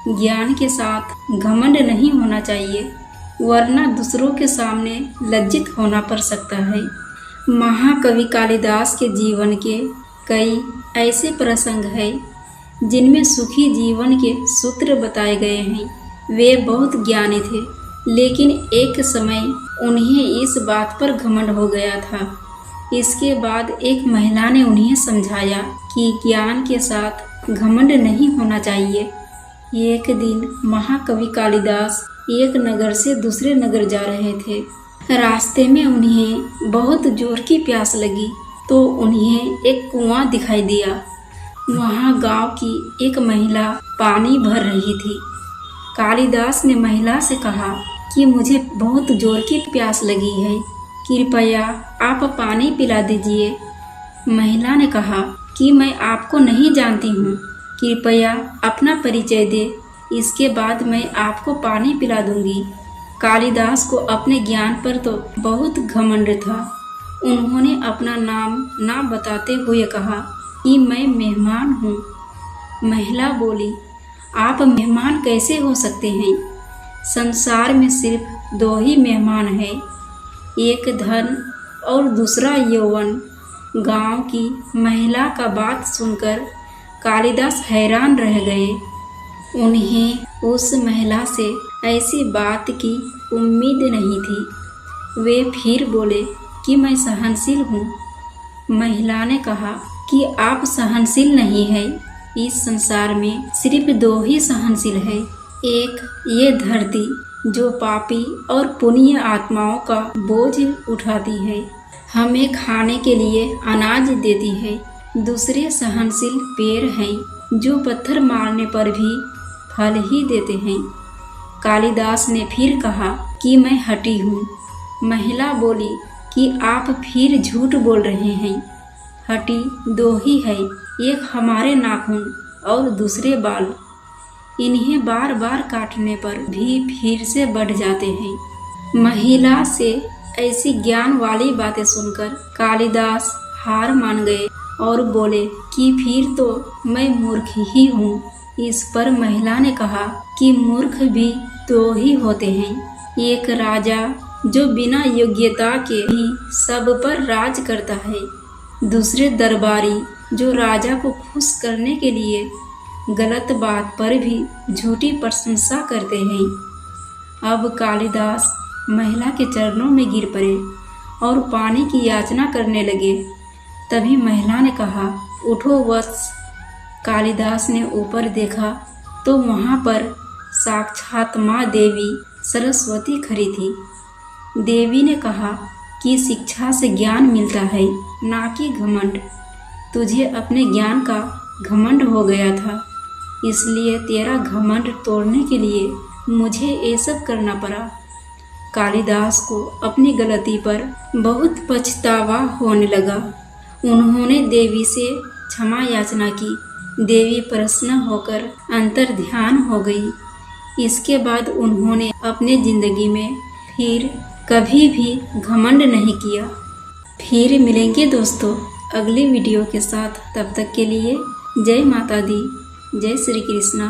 ज्ञान के साथ घमंड नहीं होना चाहिए, वरना दूसरों के सामने लज्जित होना पड़ सकता है। महाकवि कालिदास के जीवन के कई ऐसे प्रसंग हैं जिनमें सुखी जीवन के सूत्र बताए गए हैं। वे बहुत ज्ञानी थे, लेकिन एक समय उन्हें इस बात पर घमंड हो गया था। इसके बाद एक महिला ने उन्हें समझाया कि ज्ञान के साथ घमंड नहीं होना चाहिए। एक दिन महाकवि कालिदास एक नगर से दूसरे नगर जा रहे थे। रास्ते में उन्हें बहुत जोर की प्यास लगी तो उन्हें एक कुआं दिखाई दिया। वहां गांव की एक महिला पानी भर रही थी। कालिदास ने महिला से कहा कि मुझे बहुत जोर की प्यास लगी है, कृपया आप पानी पिला दीजिए। महिला ने कहा कि मैं आपको नहीं जानती हूँ, कृपया अपना परिचय दे, इसके बाद मैं आपको पानी पिला दूंगी। कालिदास को अपने ज्ञान पर तो बहुत घमंड था। उन्होंने अपना नाम ना बताते हुए कहा कि मैं मेहमान हूँ। महिला बोली, आप मेहमान कैसे हो सकते हैं? संसार में सिर्फ दो ही मेहमान हैं, एक धन और दूसरा यौवन। गांव की महिला का बात सुनकर कालिदास हैरान रह गए। उन्हें उस महिला से ऐसी बात की उम्मीद नहीं थी। वे फिर बोले कि मैं सहनशील हूँ। महिला ने कहा कि आप सहनशील नहीं हैं। इस संसार में सिर्फ दो ही सहनशील है, एक ये धरती जो पापी और पुण्य आत्माओं का बोझ उठाती है, हमें खाने के लिए अनाज देती है। दूसरे सहनशील पेड़ हैं जो पत्थर मारने पर भी फल ही देते हैं। कालिदास ने फिर कहा कि मैं हठी हूँ। महिला बोली कि आप फिर झूठ बोल रहे हैं। हटी दो ही है, एक हमारे नाखून और दूसरे बाल। इन्हें बार बार काटने पर भी फिर से बढ़ जाते हैं। महिला से ऐसी ज्ञान वाली बातें सुनकर कालिदास हार मान गए और बोले कि फिर तो मैं मूर्ख ही हूँ। इस पर महिला ने कहा कि मूर्ख भी दो ही होते हैं, एक राजा जो बिना योग्यता के भी सब पर राज करता है, दूसरे दरबारी जो राजा को खुश करने के लिए गलत बात पर भी झूठी प्रशंसा करते हैं। अब कालिदास महिला के चरणों में गिर पड़े और पानी की याचना करने लगे। तभी महिला ने कहा, उठो वत्स। कालिदास ने ऊपर देखा तो वहाँ पर साक्षात माँ देवी सरस्वती खड़ी थी। देवी ने कहा कि शिक्षा से ज्ञान मिलता है, ना कि घमंड। तुझे अपने ज्ञान का घमंड हो गया था, इसलिए तेरा घमंड तोड़ने के लिए मुझे ये सब करना पड़ा। कालिदास को अपनी गलती पर बहुत पछतावा होने लगा। उन्होंने देवी से क्षमा याचना की। देवी प्रसन्न होकर अंतर ध्यान हो गई। इसके बाद उन्होंने अपने जिंदगी में फिर कभी भी घमंड नहीं किया। फिर मिलेंगे दोस्तों अगली वीडियो के साथ। तब तक के लिए जय माता दी, जय श्री कृष्णा।